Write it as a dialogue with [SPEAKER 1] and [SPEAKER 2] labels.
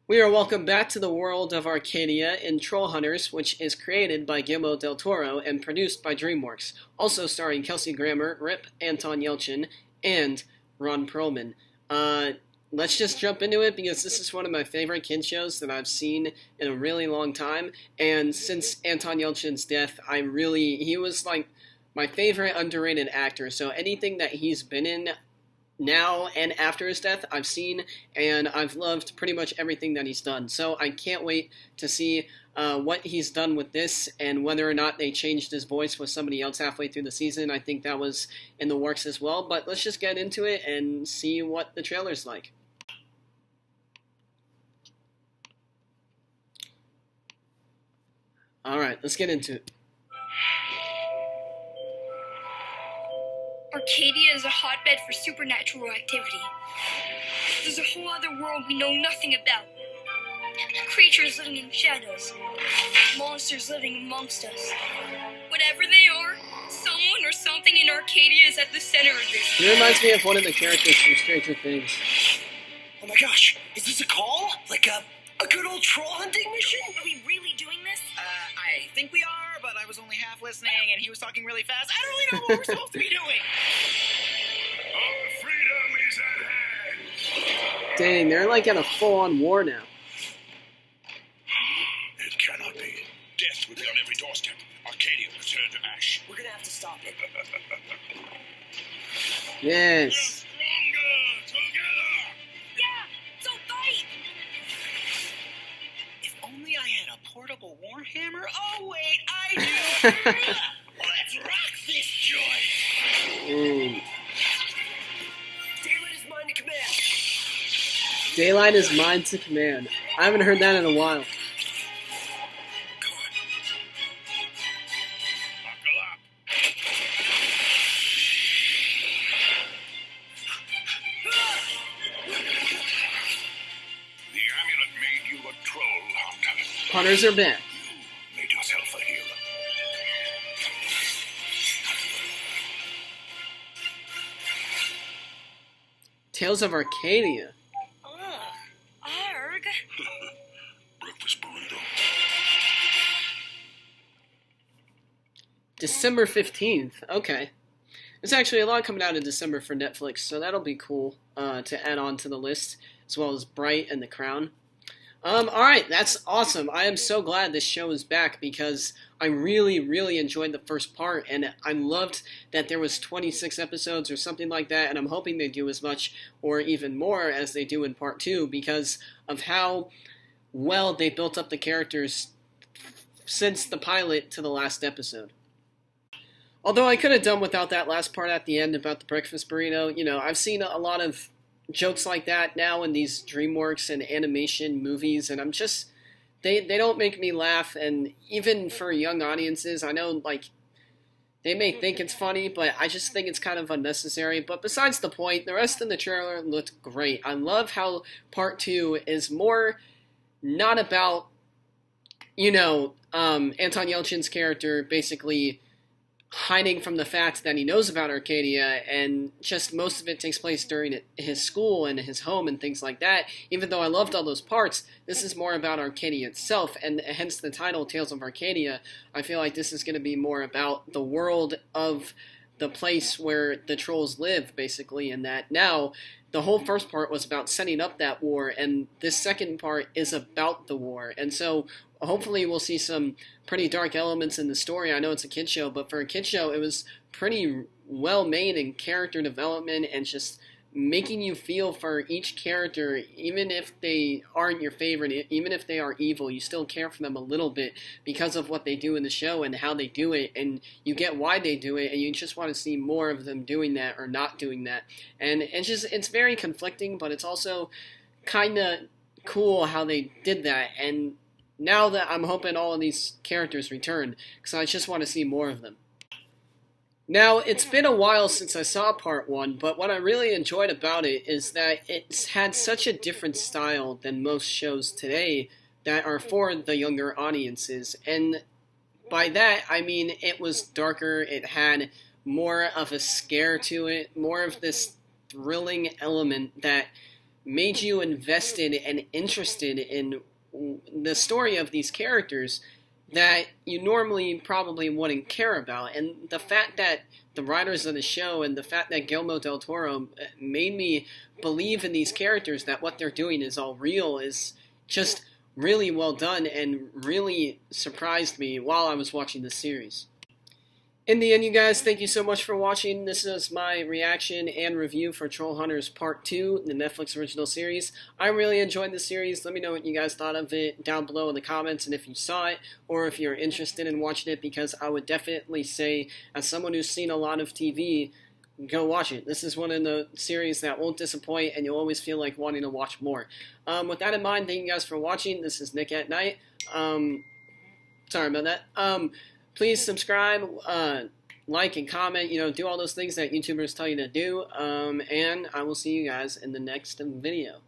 [SPEAKER 1] We are welcome back to the world of Arcadia in Trollhunters, which is created by Guillermo del Toro and produced by DreamWorks, also starring Kelsey Grammer, Rip Anton Yelchin, and Ron Perlman. Uh, let's just jump into it because this is one of my favorite kid shows that I've seen in a really long time, and since Anton Yelchin's death, he was like my favorite underrated actor, so anything that he's been in now and after his death I've seen, and I've loved pretty much everything that he's done. So I can't wait to see what he's done with this and whether or not they changed his voice with somebody else halfway through the season. I think that was in the works as well, but let's just get into it and see what the trailer's like. Alright, let's get into it.
[SPEAKER 2] Arcadia is a hotbed for supernatural activity. There's a whole other world we know nothing about. Creatures living in shadows. Monsters living amongst us. Whatever they are, someone or something in Arcadia is at the center of this.
[SPEAKER 1] He reminds me of one of the characters from Stranger Things.
[SPEAKER 3] Oh my gosh, is this a call? Like a good old troll hunting mission?
[SPEAKER 2] Are we really doing this?
[SPEAKER 3] I think we are, but I was only half listening and he was talking really fast. I don't really know what we're supposed to be doing.
[SPEAKER 4] Our freedom is at hand.
[SPEAKER 1] Dang, they're like in a full-on war now.
[SPEAKER 4] It cannot be. Death will be on every doorstep. Arcadia will turn to ash.
[SPEAKER 3] We're gonna have to stop it.
[SPEAKER 1] Yes.
[SPEAKER 4] Stronger together.
[SPEAKER 2] Yeah, so fight!
[SPEAKER 3] If only I had a portable warhammer. Oh wait, I do. Let's rock this joint.
[SPEAKER 1] Mm.
[SPEAKER 3] Daylight is mine to command.
[SPEAKER 1] Daylight is mine to command. I haven't heard that in a while.
[SPEAKER 4] Come on. Buckle up. The amulet made you a troll hunter.
[SPEAKER 1] Hunters are back.
[SPEAKER 4] You made yourself a hero.
[SPEAKER 1] Tales of Arcadia.
[SPEAKER 2] Arg.
[SPEAKER 4] Breakfast burrito.
[SPEAKER 1] December 15th. Okay. There's actually a lot coming out in December for Netflix, so that'll be cool to add on to the list, as well as Bright and The Crown. Alright, that's awesome. I am so glad this show is back because I really, really enjoyed the first part, and I loved that there was 26 episodes or something like that, and I'm hoping they do as much or even more as they do in part 2 because of how well they built up the characters since the pilot to the last episode. Although I could have done without that last part at the end about the breakfast burrito. You know, I've seen a lot of jokes like that now in these DreamWorks and animation movies, and I'm just, they don't make me laugh, and even for young audiences, I know, like, they may think it's funny, but I just think it's kind of unnecessary. But besides the point, the rest of the trailer looked great. I love how part 2 is more not about, Anton Yelchin's character basically hiding from the fact that he knows about Arcadia, and just most of it takes place during his school and his home and things like that. Even though I loved all those parts, this is more about Arcadia itself, and hence the title, Tales of Arcadia. I feel like this is going to be more about the world of the place where the trolls live, basically, and that now the whole first part was about setting up that war, and this second part is about the war, and so hopefully we'll see some pretty dark elements in the story. I know it's a kid show, but for a kid show, it was pretty well made in character development and just making you feel for each character, even if they aren't your favorite, even if they are evil, you still care for them a little bit because of what they do in the show and how they do it, and you get why they do it, and you just want to see more of them doing that or not doing that. And it's very conflicting, but it's also kind of cool how they did that, and now that I'm hoping all of these characters return, because I just want to see more of them. Now, it's been a while since I saw part 1, but what I really enjoyed about it is that it's had such a different style than most shows today that are for the younger audiences. And by that, I mean it was darker, it had more of a scare to it, more of this thrilling element that made you invested and interested in the story of these characters that you normally probably wouldn't care about. And the fact that the writers of the show and the fact that Guillermo del Toro made me believe in these characters, that what they're doing is all real, is just really well done and really surprised me while I was watching this series. In the end, you guys, thank you so much for watching. This is my reaction and review for Trollhunters Part 2, the Netflix original series. I really enjoyed the series. Let me know what you guys thought of it down below in the comments, and if you saw it, or if you're interested in watching it, because I would definitely say, as someone who's seen a lot of TV, go watch it. This is one of the series that won't disappoint, and you'll always feel like wanting to watch more. With that in mind, thank you guys for watching. This is Nick at Night. Sorry about that. Please subscribe, like, and comment, do all those things that YouTubers tell you to do, and I will see you guys in the next video.